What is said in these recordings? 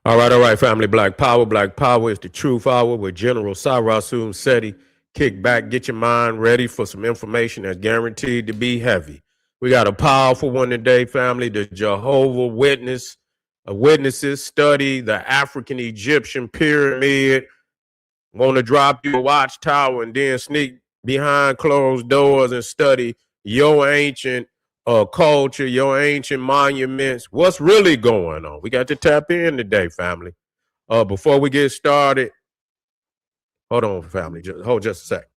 All right, family. Black Power. Black Power is the truth hour with General Taze Russell. Kick back, get your mind ready for some information that's guaranteed to be heavy. We got a powerful one today, family. The Jehovah Witnesses study the African Egyptian pyramid. Want to drop you a watchtower and then sneak behind closed doors and study your ancient culture, your ancient monuments. What's really going on? We got to tap in today, family. Before we get started, hold on, family. Hold just a sec.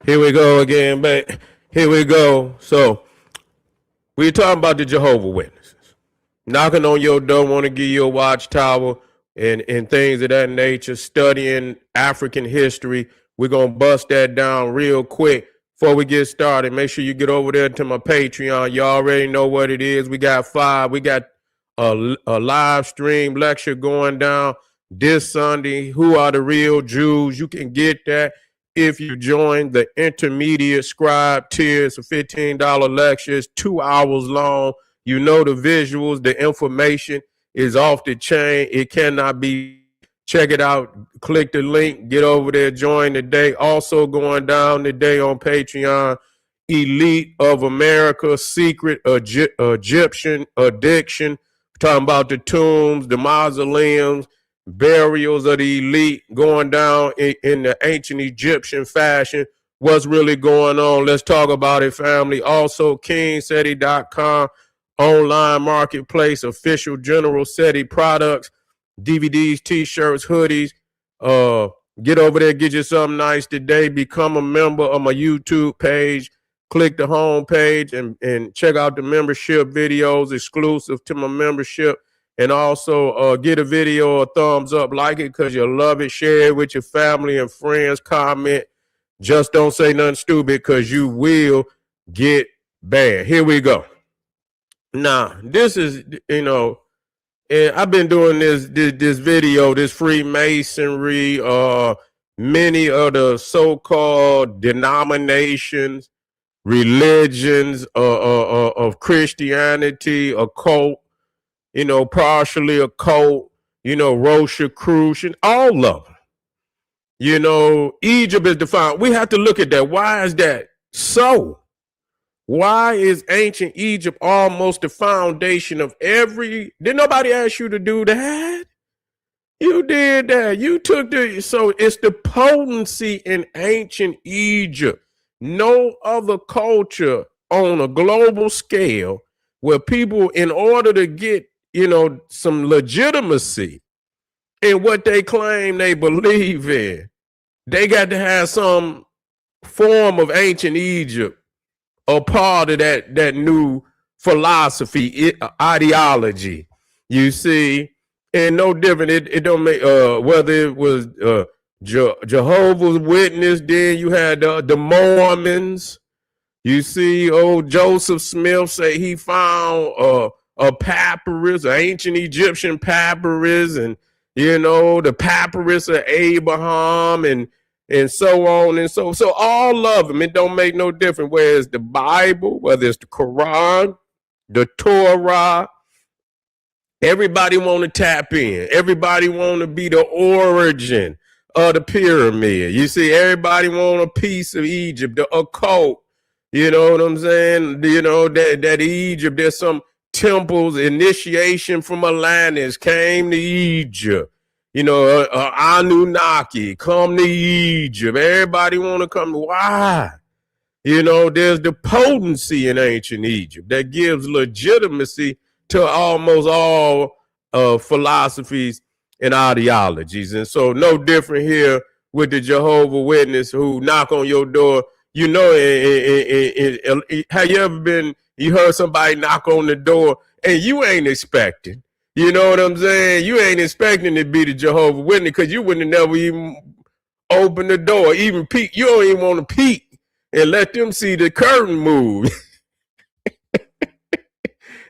Here we go again, babe. Here we go. So we're talking about the Jehovah Witnesses knocking on your door, want to give you a watchtower and things of that nature. Studying African history. We're gonna bust that down real quick before we get started. Make sure you get over there to my Patreon. You already know what it is. We got five. We got a live stream lecture going down this Sunday. Who are the real Jews? You can get that if you join the intermediate scribe tier. It's a $15 lecture. It's 2 hours long. You know the visuals, the information is off the chain. It cannot be. Check it out. Click the link. Get over there. Join today. Also going down today on Patreon, Elite of America, Secret Egyptian Addiction. Talking about the tombs, the mausoleums, burials of the elite going down in the ancient Egyptian fashion. What's really going on? Let's talk about it, family. Also, KingSeti.com, online marketplace, official General Seti products, DVDs, T-shirts, hoodies. Get over there, get you something nice today. Become a member of my YouTube page. Click the home page and check out the membership videos exclusive to my membership. And also get a video a thumbs up, like it because you love it. Share it with your family and friends. Comment. Just don't say nothing stupid because you will get banned. Here we go. Now, this is, and I've been doing this video, this Freemasonry, many of the so-called denominations, religions of Christianity, occult, partially occult, Rosicrucian, all of them. Egypt is defined. We have to look at that. Why is that so? Why is ancient Egypt almost the foundation of every? Did nobody ask you to do that? You did that. You took so it's the potency in ancient Egypt. No other culture on a global scale where people, in order to get, some legitimacy in what they claim they believe in, they got to have some form of ancient Egypt, a part of that new philosophy, ideology. You see, and no different. It don't make whether it was Jehovah's Witness. Then you had the Mormons. You see, old Joseph Smith say he found a papyrus, an ancient Egyptian papyrus, and the papyrus of Abraham and so on and so all of them. It don't make no difference whether it's the Bible, whether it's the Quran, the Torah. Everybody want to tap in. Everybody want to be the origin of the pyramid. You see, everybody want a piece of Egypt, the occult. You know what I'm saying? That Egypt, there's some temples, initiation from Atlantis came to Egypt. Anunnaki, come to Egypt. Everybody want to come. Why? There's the potency in ancient Egypt that gives legitimacy to almost all philosophies and ideologies. And so no different here with the Jehovah Witness who knock on your door. Have you heard somebody knock on the door and you ain't expecting? You know what I'm saying? You ain't expecting to be the Jehovah Witness because you wouldn't have never even open the door, even peek. You don't even want to peek and let them see the curtain move.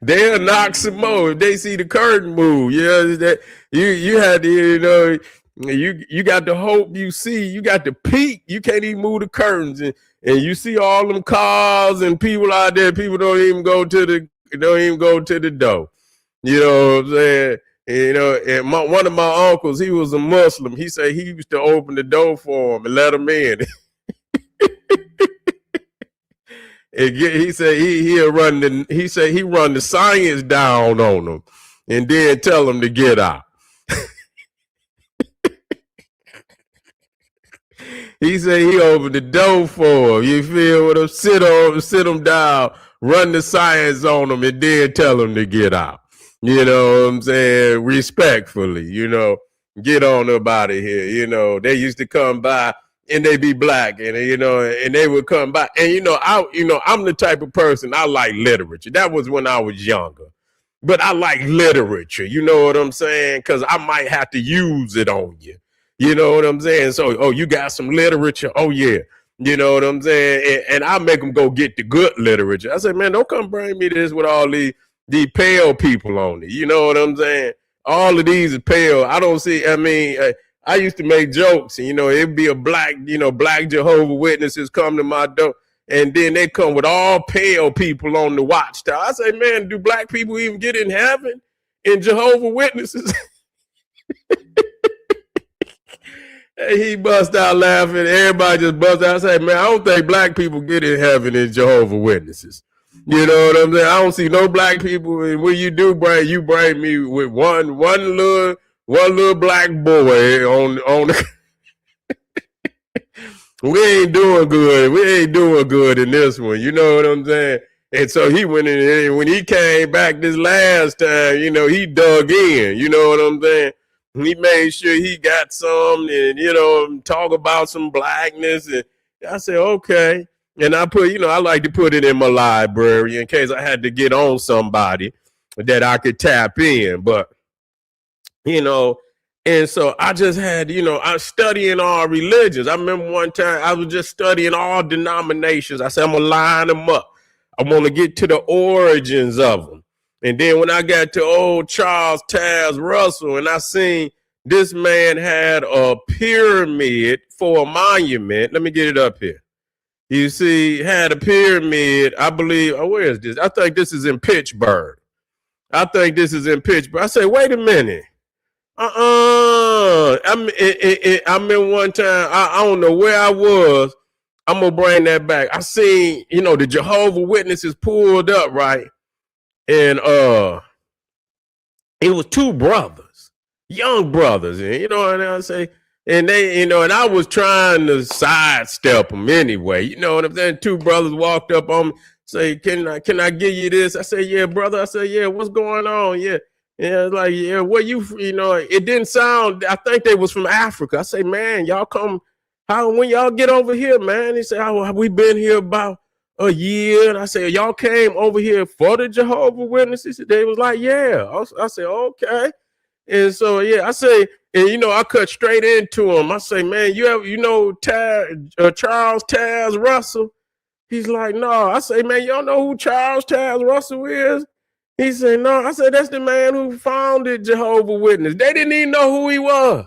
They'll knock some more if they see the curtain move. That you had to, you got to hope you see. You got to peek. You can't even move the curtains, and you see all them cars and people out there. People don't even go to the door. You know what I'm saying? And one of my uncles, he was a Muslim. He said he used to open the door for him and let him in. He said he run the science down on them and then tell them to get out. He said he opened the door for him. You feel what I'm sit them down, run the science on them, and then tell them to get out. You know what I'm saying? Respectfully, get on up out of here. They used to come by and they be black, and and they would come by, and I'm the type of person, I like literature. That was when I was younger, but I like literature. You know what I'm saying? Because I might have to use it on you. You know what I'm saying? So, you got some literature? Oh yeah. You know what I'm saying? And I make them go get the good literature. I said, man, don't come bring me this with all these pale people on it. You know what I'm saying? All of these are pale. I don't see. I mean, I used to make jokes, and it'd be a black Jehovah Witnesses come to my door, and then they come with all pale people on the watchtower. I say, man, do black people even get in heaven in Jehovah Witnesses? He bust out laughing. Everybody just bust out. I say, man, I don't think black people get in heaven in Jehovah Witnesses. You know what I'm saying? I don't see no black people. And when you do bring me with one little black boy on the we ain't doing good. We ain't doing good in this one. You know what I'm saying? And so he went in, and when he came back this last time, he dug in. You know what I'm saying? He made sure he got some, and talk about some blackness. And I said, okay. And I put, I like to put it in my library in case I had to get on somebody that I could tap in. But, and so I just had, I was studying all religions. I remember one time I was just studying all denominations. I said, I'm going to line them up. I want to get to the origins of them. And then when I got to old Charles Taze Russell, and I seen this man had a pyramid for a monument. Let me get it up here. You see, had a pyramid, I believe. Oh, where is this? I think this is in Pittsburgh. I say, wait a minute. I remember one time, I don't know where I was. I'm going to bring that back. I seen, the Jehovah Witnesses pulled up, right? And it was two brothers, young brothers, and and I say, and they, and I was trying to sidestep them anyway. You know what I'm saying? Two brothers walked up on me, say, can I give you this? I say, yeah, brother. I say, yeah, what's going on? Yeah. Like, yeah, what it didn't sound, I think they was from Africa. I say, man, y'all come, when y'all get over here, man? He said, we been here about a year. And I said, y'all came over here for the Jehovah Witnesses? They was like, yeah. I said, okay. And so, yeah, I say, and I cut straight into him. I say, man, Charles Taze Russell? He's like, no. I say, man, y'all know who Charles Taze Russell is? He said, no. I said, that's the man who founded Jehovah Witness. They didn't even know who he was.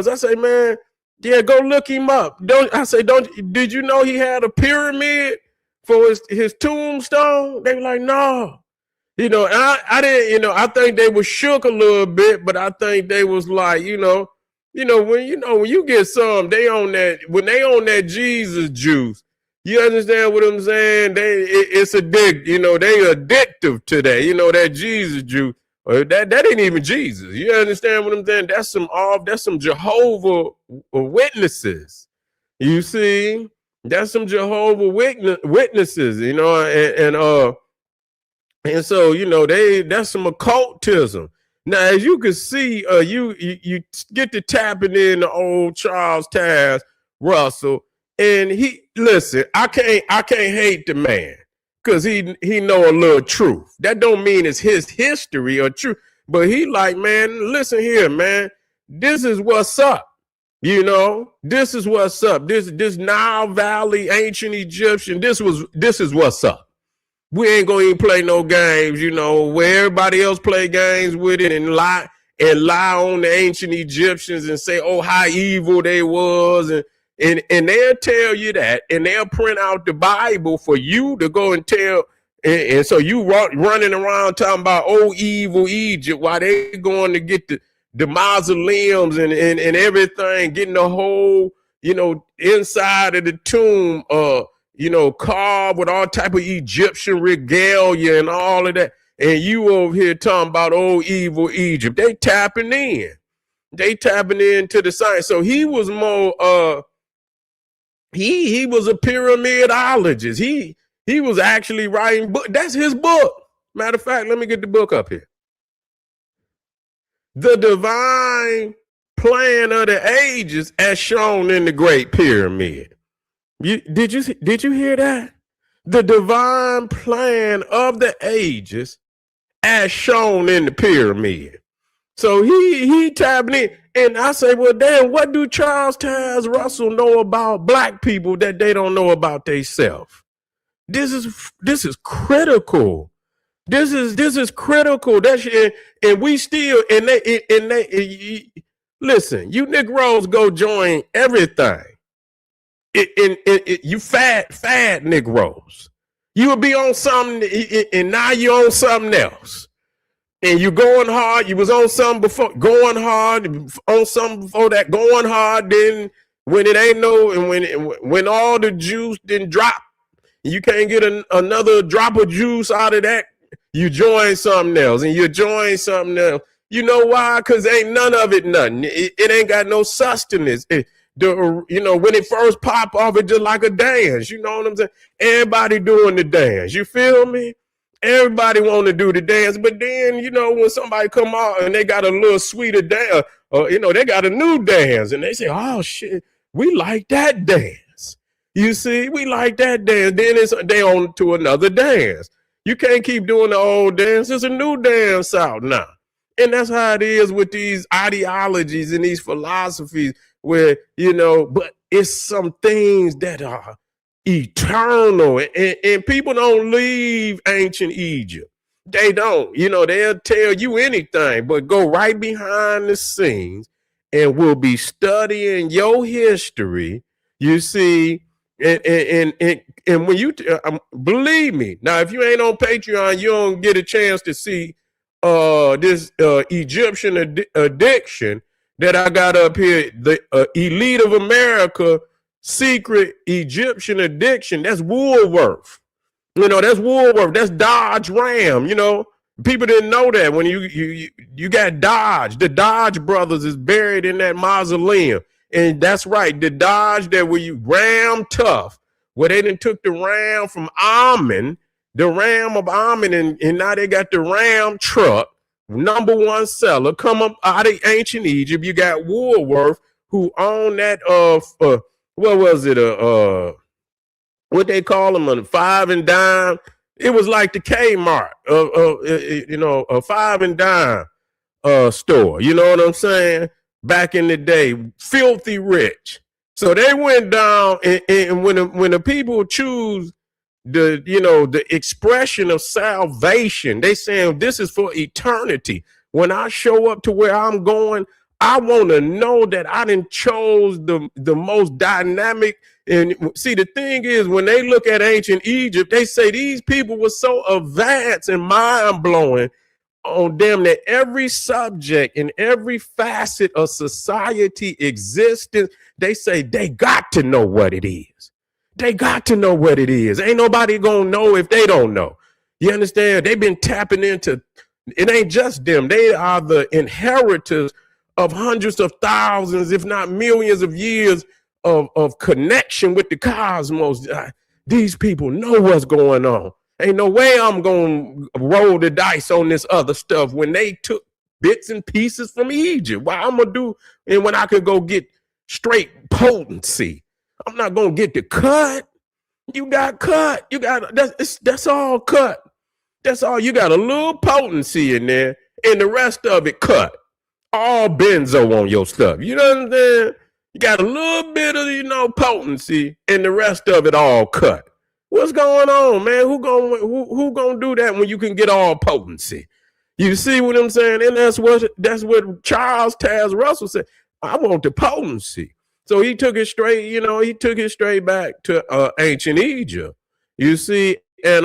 I say, man, yeah, go look him up. Did you know he had a pyramid for his tombstone? They were like, no. And I didn't, I think they were shook a little bit, but I think they was like, when you get some, when they on that Jesus juice, you understand what I'm saying? It's addictive, they addictive to that, that Jesus juice. That ain't even Jesus. You understand what I'm saying? That's some Jehovah Witnesses. You see, that's some Jehovah Witnesses, and so, that's some occultism. Now, as you can see, you get to tapping in the old Charles Taze Russell, and I can't hate the man because he know a little truth. That don't mean it's his history or truth, but he like, man, listen here, man, this is what's up. You know, this is what's up. This Nile Valley ancient Egyptian. This is what's up. We ain't gonna even play no games, you know, where everybody else play games with it and lie on the ancient Egyptians and say, oh, how evil they was, and they'll tell you that, and they'll print out the Bible for you to go and tell, and so you running around talking about oh evil Egypt while they going to get the mausoleums and everything, getting the whole, you know, inside of the tomb, you know, carved with all type of Egyptian regalia and all of that. And you over here talking about old evil Egypt. They tapping in. They tapping into the science. So he was more he was a pyramidologist. He was actually writing book. That's his book. Matter of fact, let me get the book up here. The Divine Plan of the Ages as shown in the Great Pyramid. Did you hear that? The divine plan of the ages as shown in the pyramid. So he tapping in, and I say, well, damn, what do Charles Taze Russell know about black people that they don't know about themselves? This is critical. This is critical. That's and we still and they listen. You Negroes go join everything. You fat Negroes. You would be on something, and now you're on something else. And you're going hard. You was on something before, going hard, on something before that, going hard. Then when it ain't no, and when all the juice didn't drop, you can't get another drop of juice out of that, you join something else, and you join something else. You know why? Because ain't none of it nothing. It ain't got no sustenance. You know, when it first pop off, it just like a dance. You know what I'm saying? Everybody doing the dance. You feel me? Everybody want to do the dance. But then, you know, when somebody come out and they got a little sweeter dance, you know, they got a new dance, and they say, oh, shit, we like that dance. You see, we like that dance. Then they on to another dance. You can't keep doing the old dance. There's a new dance out now. And that's how it is with these ideologies and these philosophies where, you know, but it's some things that are eternal, and people don't leave ancient Egypt. They don't, you know, they'll tell you anything, but go right behind the scenes and we'll be studying your history, you see, and when you, believe me, now, if you ain't on Patreon, you don't get a chance to see this Egyptian addiction that I got up here, the Elite of America secret Egyptian addiction. That's Woolworth. You know, that's Woolworth. That's Dodge Ram. You know, people didn't know that when you got Dodge. The Dodge brothers is buried in that mausoleum. And that's right, the Dodge that where you Ram Tough, where they done took the Ram from Amen, the Ram of Amen, and now they got the Ram truck, #1 seller, come up out of ancient Egypt. You got Woolworth, who owned that what was it? What they call them, a 5 and dime. It was like the KEMET, you know, a 5 and dime store. You know what I'm saying? Back in the day, filthy rich. So they went down, and when the people choose the, you know, the expression of salvation, they saying this is for eternity. When I show up to where I'm going, I want to know that I done chose the most dynamic. And see, the thing is, when they look at ancient Egypt, they say these people were so advanced and mind-blowing on damn near every subject and every facet of society existence. They say they got to know what it is. They got to know what it is. Ain't nobody gonna know if they don't know. You understand? They've been tapping into, it ain't just them. They are the inheritors of hundreds of thousands, if not millions of years of connection with the cosmos. These people know what's going on. Ain't no way I'm going to roll the dice on this other stuff when they took bits and pieces from Egypt. What I'm going to do, and when I could go get straight potency, I'm not going to get the cut. You got cut. You got, that's all cut. That's all. You got a little potency in there, and the rest of it cut. All benzo on your stuff. You know what I'm saying? You got a little bit of, potency, and the rest of it all cut. What's going on, man? Who gonna do that when you can get all potency? You see what I'm saying? And that's what Charles Taze Russell said. I want the potency. So he took it straight, he took it straight back to ancient Egypt. You see, and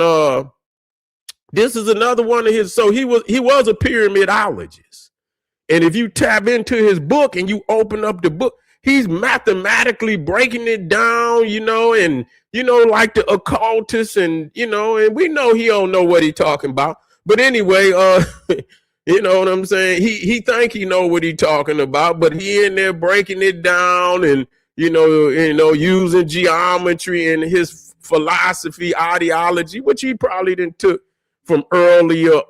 this is another one of his. So he was a pyramidologist. And if you tap into his book and you open up the book, he's mathematically breaking it down, and like the occultists, and and we know he don't know what he's talking about. But anyway, you know what I'm saying? He think he know what he's talking about, but he in there breaking it down and using geometry and his philosophy, ideology, which he probably didn't took from earlier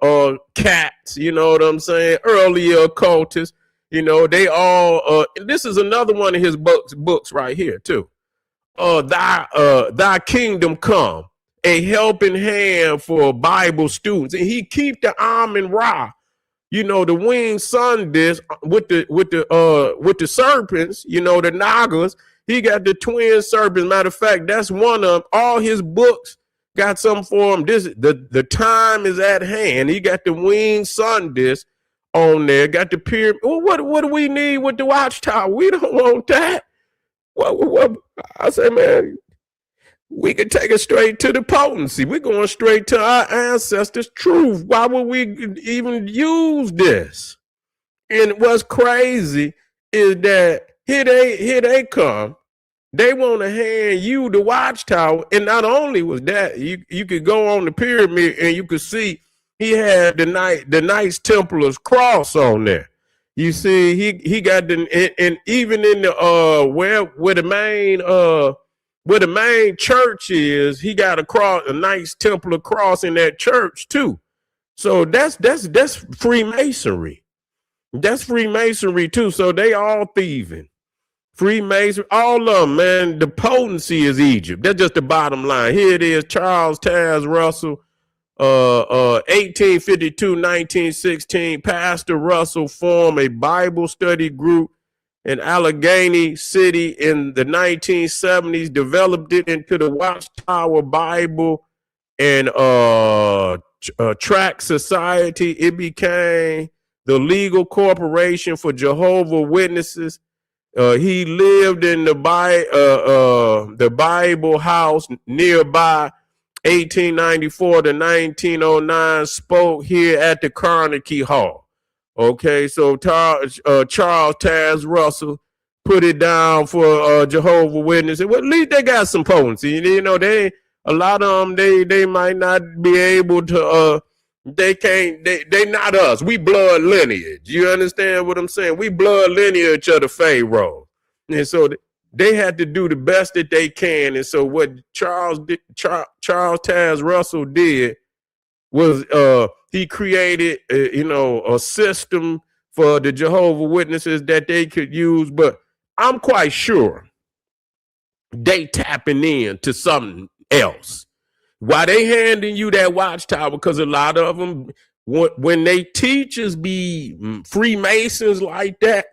cats, you know what I'm saying? Earlier occultists, they all this is another one of his books right here too. Thy kingdom come, a helping hand for Bible students. And he keep the Amun Ra, the winged sun disk with the serpents, the Nagas. He got the twin serpents. Matter of fact, that's one of all his books got some form. The time is at hand. He got the winged sun disk on there. Got the pyramid. Well, what do we need with the watchtower? We don't want that. What I say, man, we can take it straight to the potency. We're going straight to our ancestors' truth. Why would we even use this? And what's crazy is that here they come. They want to hand you the watchtower. And not only was that, you could go on the pyramid and you could see he had the Knights Templar's cross on there. You see, he got and even in the where the main church is, he got a Knights Templar cross in that church too. So that's Freemasonry. That's Freemasonry too. So they all thieving. Freemasonry, all of them, man. The potency is Egypt. That's just the bottom line. Here it is, Charles Taze Russell, 1852-1916. Pastor Russell formed a Bible study group in Allegheny City in the 1970s, developed it into the Watchtower Bible and Tract Society. It became the legal corporation for Jehovah Witnesses. He lived in the Bible house nearby, 1894 to 1909, spoke here at the Carnegie Hall. Okay, so Charles Taze Russell put it down for Jehovah Witnesses. Well, at least they got some potency. A lot of them, they might not be able to, they not us. We blood lineage. You understand what I'm saying? We blood lineage of the Pharaoh. And so they had to do the best that they can. And so what Charles Taze Russell did was he created, a system for the Jehovah Witnesses that they could use. But I'm quite sure they tapping in to something else. Why they handing you that watchtower? Because a lot of them, when they teachers be Freemasons like that,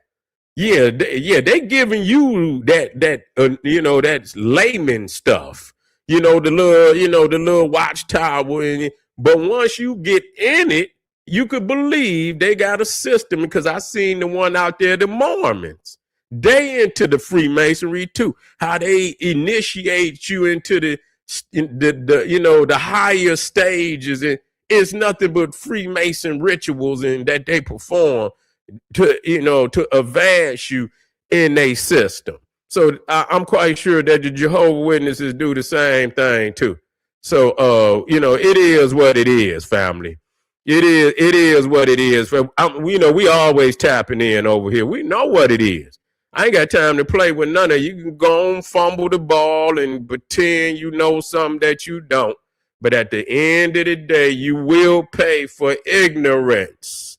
they giving you that's layman stuff. The little watchtower. But once you get in it, you could believe they got a system. Because I seen the one out there, the Mormons. They into the Freemasonry too. How they initiate you into the higher stages, and it's nothing but Freemason rituals and that they perform to advance you in a system. So I'm quite sure that the Jehovah Witnesses do the same thing too. So it is what it is, family. It is what it is. We always tapping in over here. We know what it is. I ain't got time to play with none of you. You can go and fumble the ball and pretend you know something that you don't. But at the end of the day, you will pay for ignorance.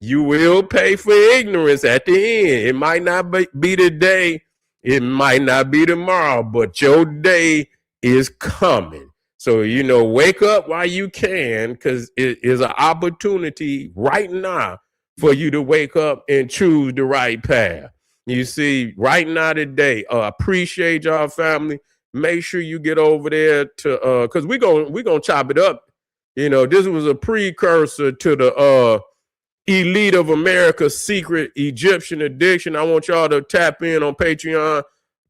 You will pay for ignorance at the end. It might not be today. It might not be tomorrow, but your day is coming. So, wake up while you can, because it is an opportunity right now for you to wake up and choose the right path. You see, right now today, appreciate y'all family. Make sure you get over there to because we're gonna chop it up. You know, this was a precursor to the Elite of America's Secret Egyptian Addiction. I want y'all to tap in on Patreon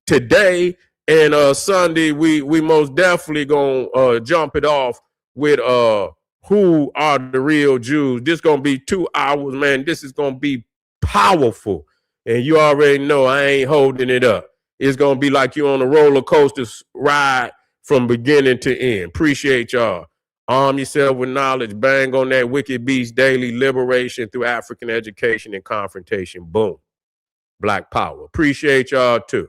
today. And Sunday, we most definitely gonna jump it off with who are the real Jews. This gonna be 2 hours, man. This is gonna be powerful. And you already know I ain't holding it up. It's gonna be like you on a roller coaster ride from beginning to end. Appreciate y'all. Arm yourself with knowledge. Bang on that wicked beast daily. Liberation through African education and confrontation. Boom. Black power. Appreciate y'all too.